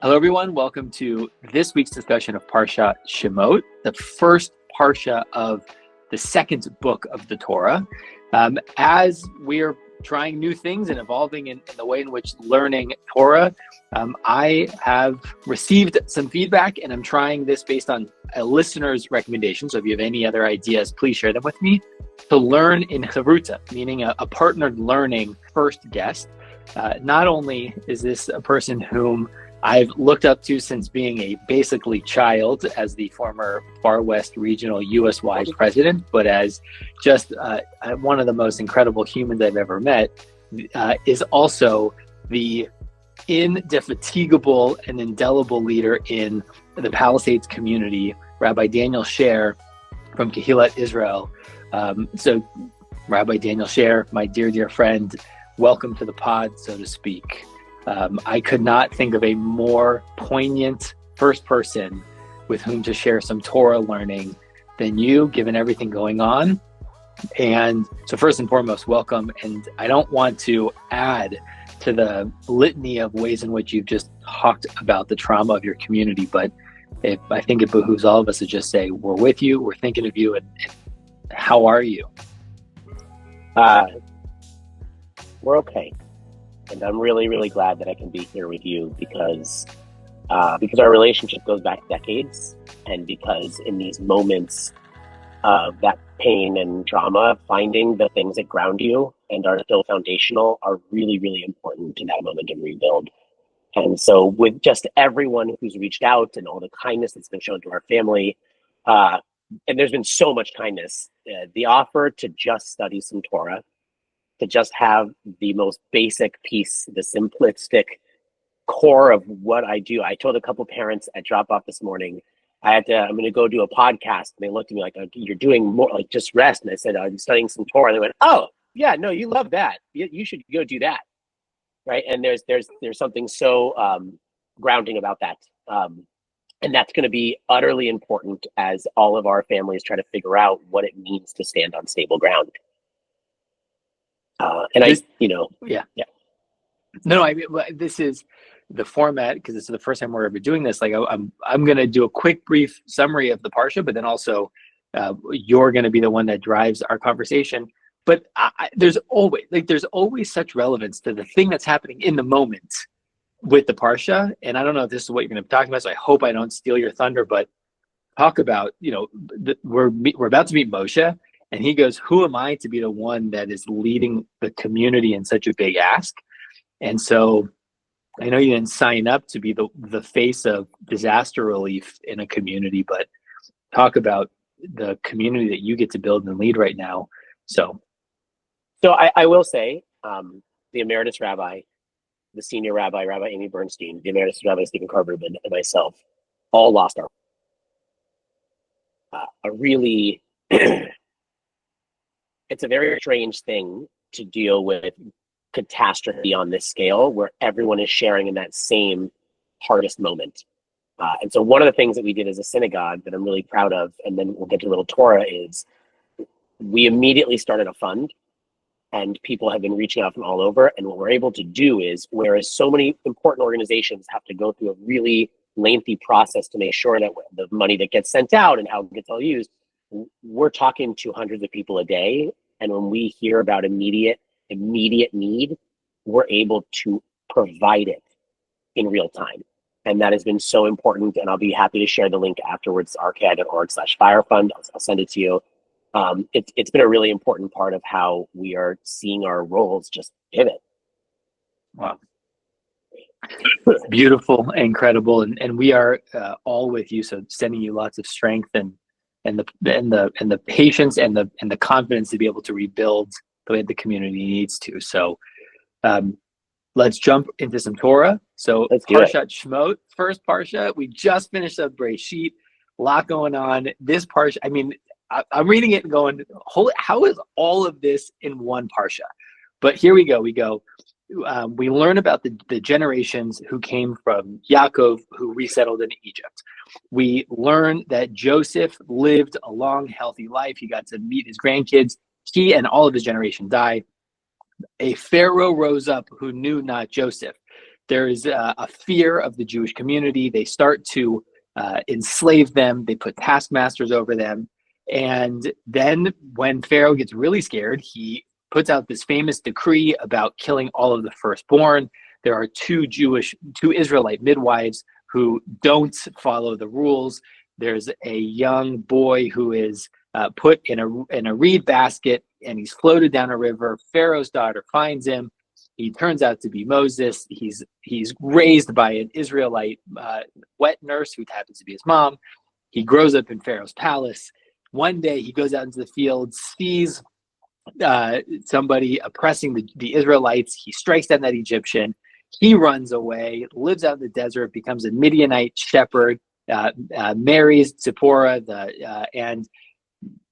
Hello, everyone. Welcome to this week's discussion of Parshat Shemot, the first Parsha of the second book of the Torah. As we're trying new things and evolving in the way in which learning Torah, I have received some feedback, and I'm trying this based on a listener's recommendation. So if you have any other ideas, please share them with me. To learn in Chavruta, meaning a partnered learning first guest. Not only is this a person whom I've looked up to since being a basically child as the former Far West Regional U.S.-wide president, but as just one of the most incredible humans I've ever met, is also the indefatigable and indelible leader in the Palisades community, Rabbi Daniel Sher from Kehillat Israel. So Rabbi Daniel Sher, my dear, dear friend, welcome to the pod, so to speak. I could not think of a more poignant first person with whom to share some Torah learning than you, given everything going on. And so first and foremost, welcome. And I don't want to add to the litany of ways in which you've just talked about the trauma of your community, but I think it behooves all of us to just say, we're with you, we're thinking of you, and how are you? We're okay. And I'm really, really glad that I can be here with you because our relationship goes back decades, and because in these moments of that pain and trauma, finding the things that ground you and are still foundational are really, really important to that moment of rebuild. And so with just everyone who's reached out and all the kindness that's been shown to our family, and there's been so much kindness, the offer to just study some Torah, to just have the most basic piece, the simplistic core of what I do. I told a couple parents at drop off this morning, I'm going to go do a podcast. And they looked at me like, you're doing more, like just rest. And I said, I'm studying some Torah. And they went, oh yeah, no, you love that. You should go do that. Right. And there's something so grounding about that. And that's going to be utterly important as all of our families try to figure out what it means to stand on stable ground. Yeah. No, I mean, this is the format because this is the first time we're ever doing this. Like, I'm going to do a quick, brief summary of the parsha, but then also you're going to be the one that drives our conversation. But there's always such relevance to the thing that's happening in the moment with the parsha. And I don't know if this is what you're going to be talking about, so I hope I don't steal your thunder. But talk about, we're about to meet Moshe. And he goes, who am I to be the one that is leading the community in such a big ask? And so I know you didn't sign up to be the face of disaster relief in a community, but talk about the community that you get to build and lead right now. So I will say, the emeritus rabbi, the senior rabbi, Rabbi Amy Bernstein, the emeritus rabbi, Stephen Carberman, and myself all lost our really... It's a very strange thing to deal with catastrophe on this scale where everyone is sharing in that same hardest moment. And so one of the things that we did as a synagogue that I'm really proud of, and then we'll get to a little Torah, is we immediately started a fund, and people have been reaching out from all over. And what we're able to do is, whereas so many important organizations have to go through a really lengthy process to make sure that the money that gets sent out and how it gets all used, we're talking to hundreds of people a day. And when we hear about immediate need, we're able to provide it in real time. And that has been so important. And I'll be happy to share the link afterwards, rki.org/firefund. I'll send it to you. It's been a really important part of how we are seeing our roles just pivot. Wow. Beautiful, incredible. And we are all with you. So sending you lots of strength and the patience and the confidence to be able to rebuild the way the community needs to. So let's jump into some Torah. So Parshat Shemot, first parsha. We just finished up Breshit. A lot going on. This parsha, I mean, I'm reading it and going, holy, how is all of this in one parsha? But here we go. We learn about the generations who came from Yaakov, who resettled in Egypt. We learn that Joseph lived a long, healthy life. He got to meet his grandkids. He and all of his generation died. A Pharaoh rose up who knew not Joseph. There is a fear of the Jewish community. They start to enslave them. They put taskmasters over them. And then when Pharaoh gets really scared, he puts out this famous decree about killing all of the firstborn. There are two Israelite midwives who don't follow the rules. There's a young boy who is put in a reed basket, and he's floated down a river. Pharaoh's daughter finds him. He turns out to be Moses. He's raised by an Israelite wet nurse who happens to be his mom. He grows up in Pharaoh's palace. One day he goes out into the field, sees somebody oppressing the Israelites. He strikes down that Egyptian. He runs away, lives out in the desert, becomes a Midianite shepherd, marries Zipporah, and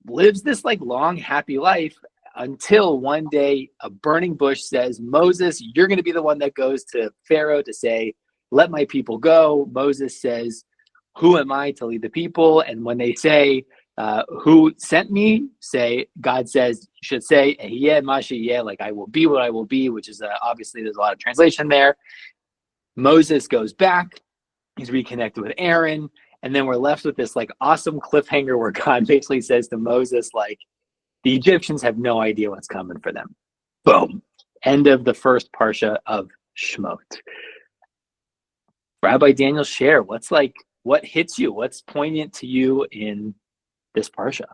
lives this like long, happy life until one day a burning bush says, Moses, you're going to be the one that goes to Pharaoh to say, let my people go. Moses says, who am I to lead the people? And when they say, who sent me, God says, you should say, like I will be what I will be, which is obviously there's a lot of translation there. Moses goes back. He's reconnected with Aaron. And then we're left with this like awesome cliffhanger where God basically says to Moses, like, the Egyptians have no idea what's coming for them. Boom. End of the first Parsha of Shemot. Rabbi Daniel Sher, what hits you? What's poignant to you in this Parsha?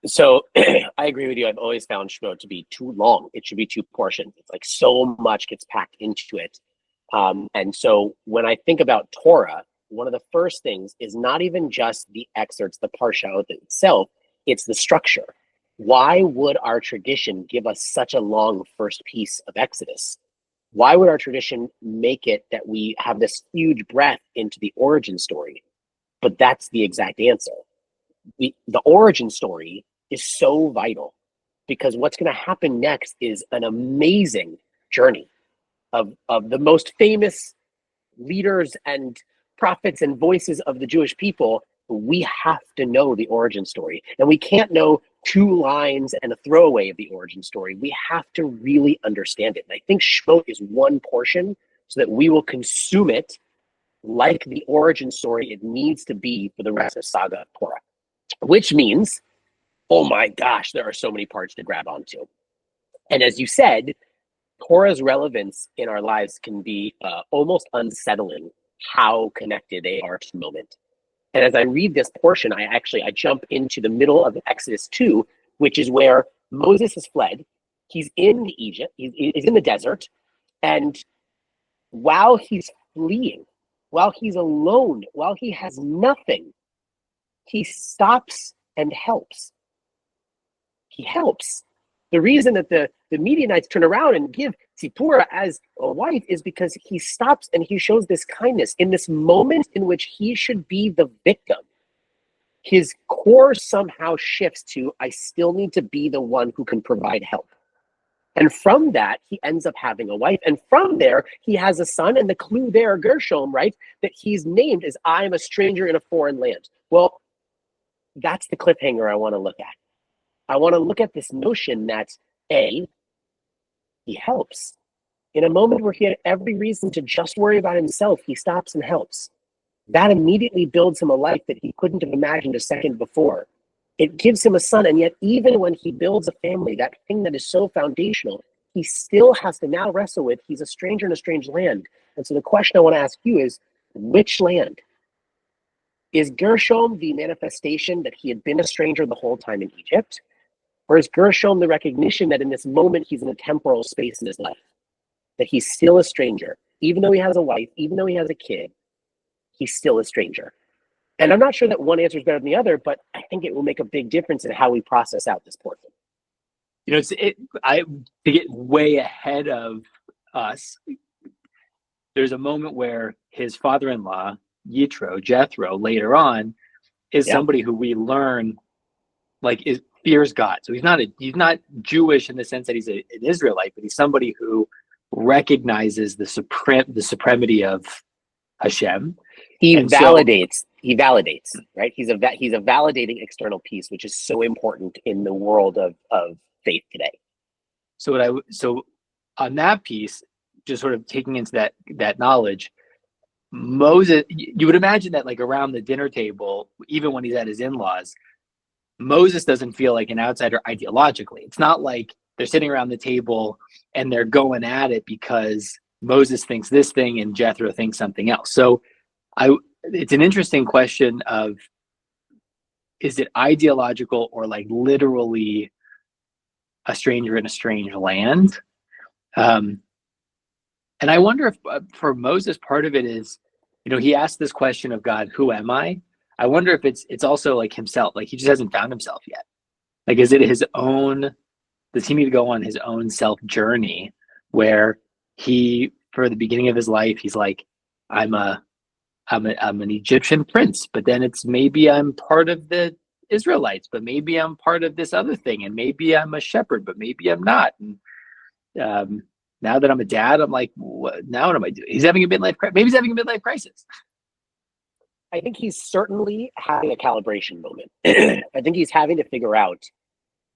So I agree with you. I've always found Shemot to be too long. It should be two portions. It's like so much gets packed into it. And so when I think about Torah, one of the first things is not even just the excerpts, the Parsha itself, it's the structure. Why would our tradition give us such a long first piece of Exodus? Why would our tradition make it that we have this huge breadth into the origin story? But that's the exact answer. The origin story is so vital because what's going to happen next is an amazing journey of the most famous leaders and prophets and voices of the Jewish people. We have to know the origin story, and we can't know two lines and a throwaway of the origin story. We have to really understand it. And I think Shemot is one portion so that we will consume it like the origin story it needs to be for the rest of Saga of Torah, which means, oh my gosh, there are so many parts to grab onto. And as you said, Torah's relevance in our lives can be almost unsettling how connected they are to the moment. And as I read this portion, I jump into the middle of Exodus 2, which is where Moses has fled. He's in Egypt, he's in the desert. And while he's fleeing, while he's alone, while he has nothing, he stops and helps. He helps. The reason that the Midianites turn around and give Zipporah as a wife is because he stops and he shows this kindness in this moment in which he should be the victim. His core somehow shifts to, I still need to be the one who can provide help. And from that, he ends up having a wife. And from there, he has a son. And the clue there, Gershom, right, that he's named is, I am a stranger in a foreign land. Well, that's the cliffhanger I want to look at. I want to look at this notion that, A, he helps. In a moment where he had every reason to just worry about himself, he stops and helps. That immediately builds him a life that he couldn't have imagined a second before. It gives him a son, and yet even when he builds a family, that thing that is so foundational, he still has to now wrestle with, he's a stranger in a strange land. And so the question I want to ask you is, which land? Is Gershom the manifestation that he had been a stranger the whole time in Egypt? Or is Gershom the recognition that in this moment he's in a temporal space in his life? That he's still a stranger. Even though he has a wife, even though he has a kid, he's still a stranger. And I'm not sure that one answer is better than the other, but I think it will make a big difference in how we process out this portion. You know, to get way ahead of us, there's a moment where his father-in-law, Jethro, later on, is somebody who we learn fears God. So he's not Jewish in the sense that he's an Israelite, but he's somebody who recognizes the supremacy of Hashem. He validates, right? He's a validating external piece, which is so important in the world of faith today. So on that piece, just sort of taking into that knowledge, Moses, you would imagine that like around the dinner table, even when he's at his in-laws, Moses doesn't feel like an outsider ideologically. It's not like they're sitting around the table and they're going at it because Moses thinks this thing and Jethro thinks something else. So it's an interesting question of, is it ideological or like literally a stranger in a strange land? And I wonder if for Moses, part of it is, he asked this question of God, who am I? I wonder if it's also like himself, like he just hasn't found himself yet. Like, is it his own, does he need to go on his own self journey where he, for the beginning of his life, he's like, I'm an Egyptian prince, but then it's maybe I'm part of the Israelites, but maybe I'm part of this other thing, and maybe I'm a shepherd, but maybe I'm not. And now that I'm a dad, I'm like, what am I doing? He's having a midlife crisis. Maybe he's having a midlife crisis. I think he's certainly having a calibration moment. I think he's having to figure out,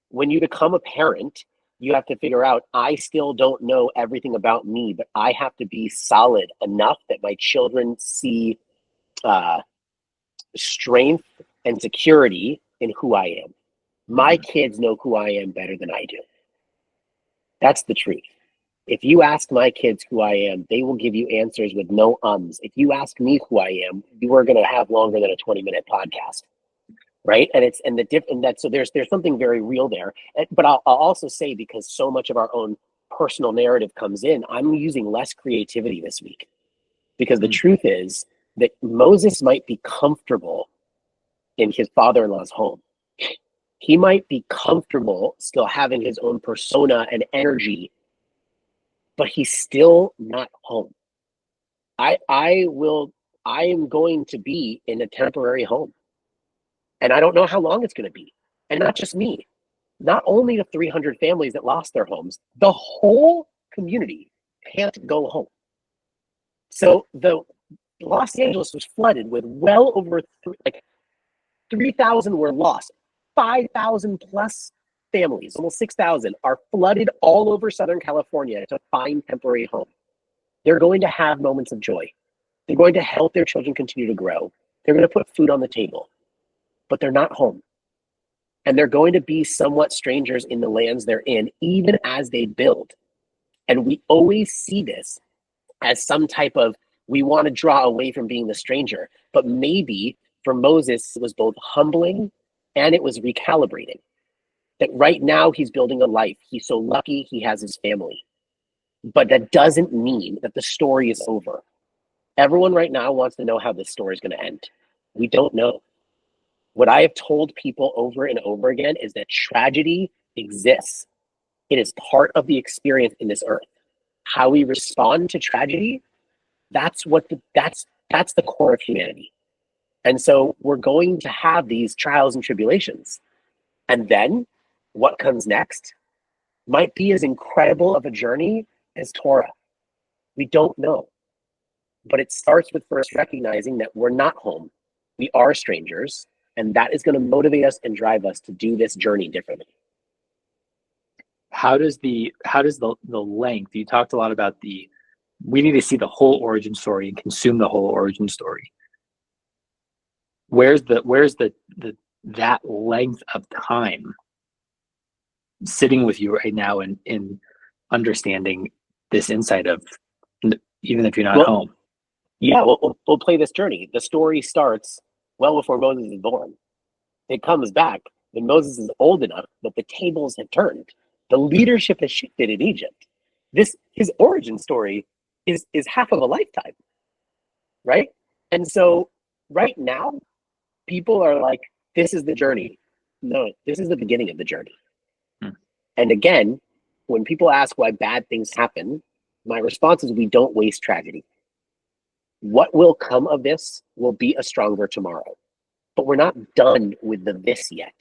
when you become a parent, you have to figure out, I still don't know everything about me, but I have to be solid enough that my children see strength and security in who I am. My kids know who I am better than I do. That's the truth. If you ask my kids who I am, they will give you answers with no ums. If you ask me who I am, you are going to have longer than a 20-minute podcast, right? So there's something very real there. But I'll also say, because so much of our own personal narrative comes in, I'm using less creativity this week, because the truth is that Moses might be comfortable in his father-in-law's home. He might be comfortable still having his own persona and energy, but he's still not home. I am going to be in a temporary home. And I don't know how long it's going to be. And not just me, not only the 300 families that lost their homes, the whole community can't go home. So the Los Angeles was flooded with well over 3,000 were lost. 5,000 plus families, almost 6,000, are flooded all over Southern California to find temporary home. They're going to have moments of joy. They're going to help their children continue to grow. They're going to put food on the table, but they're not home. And they're going to be somewhat strangers in the lands they're in, even as they build. And we always see this as some type of, we want to draw away from being the stranger. But maybe for Moses, it was both humbling and it was recalibrating. That right now he's building a life. He's so lucky he has his family. But that doesn't mean that the story is over. Everyone right now wants to know how this story is going to end. We don't know. What I have told people over and over again is that tragedy exists. It is part of the experience in this earth. How we respond to tragedy, that's the core of humanity. And so we're going to have these trials and tribulations. And then what comes next might be as incredible of a journey as Torah. We don't know. But it starts with first recognizing that we're not home. We are strangers. And that is going to motivate us and drive us to do this journey differently. How does the length, you talked a lot about we need to see the whole origin story and consume the whole origin story. Where's that length of time sitting with you right now in understanding this insight of, even if you're not home? Yeah, we'll play this journey. The story starts well before Moses is born. It comes back when Moses is old enough that the tables have turned. The leadership has shifted in Egypt. His origin story is half of a lifetime, right? And so right now, people are like, this is the journey. No, this is the beginning of the journey. And again, when people ask why bad things happen, my response is, we don't waste tragedy. What will come of this will be a stronger tomorrow. But we're not done with the this yet.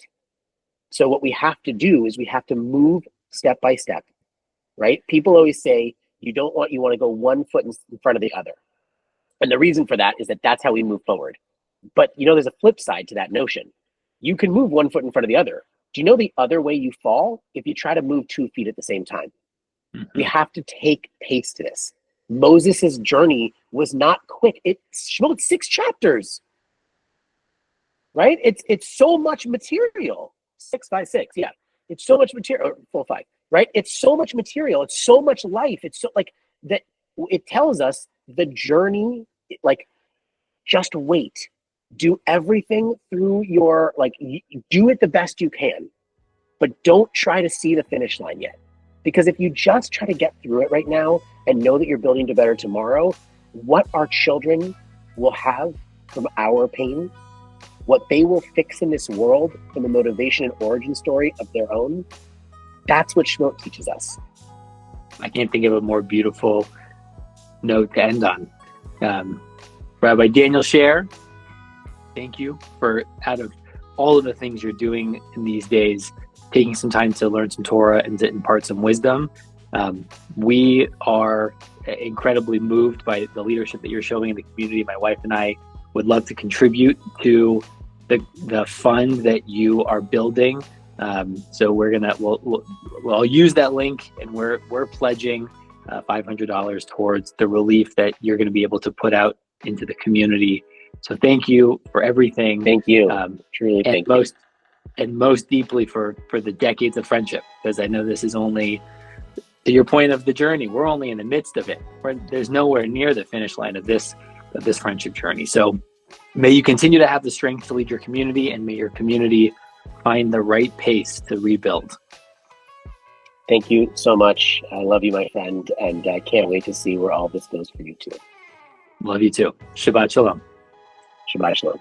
So what we have to do is we have to move step by step, right? People always say, you want to go 1 foot in front of the other. And the reason for that is that that's how we move forward. But there's a flip side to that notion. You can move 1 foot in front of the other. Do you know the other way you fall? If you try to move 2 feet at the same time. We have to take pace to this. Moses' journey was not quick. It's Shemot 6 chapters, right? It's so much material. 6 by 6, yeah. It's so much material, or full 5, right? It's so much material. It's so much life. It's so like that. It tells us the journey, like, just wait. Do everything through your, like, do it the best you can, but don't try to see the finish line yet. Because if you just try to get through it right now and know that you're building to better tomorrow, what our children will have from our pain, what they will fix in this world from the motivation and origin story of their own, that's what Shemot teaches us. I can't think of a more beautiful note to end on. Rabbi Daniel Sher, thank you for, out of all of the things you're doing in these days, taking some time to learn some Torah and to impart some wisdom. We are incredibly moved by the leadership that you're showing in the community. My wife and I would love to contribute to the fund that you are building. So we'll use that link, and we're pledging $500 towards the relief that you're going to be able to put out into the community. So thank you for everything. Thank you. Truly, thank you. And most deeply for the decades of friendship, because I know this is only, to your point of the journey, we're only in the midst of it. There's nowhere near the finish line of this friendship journey. So may you continue to have the strength to lead your community, and may your community find the right pace to rebuild. Thank you so much. I love you, my friend, and I can't wait to see where all this goes for you too. Love you too. Shabbat Shalom. Shabbat Shalom.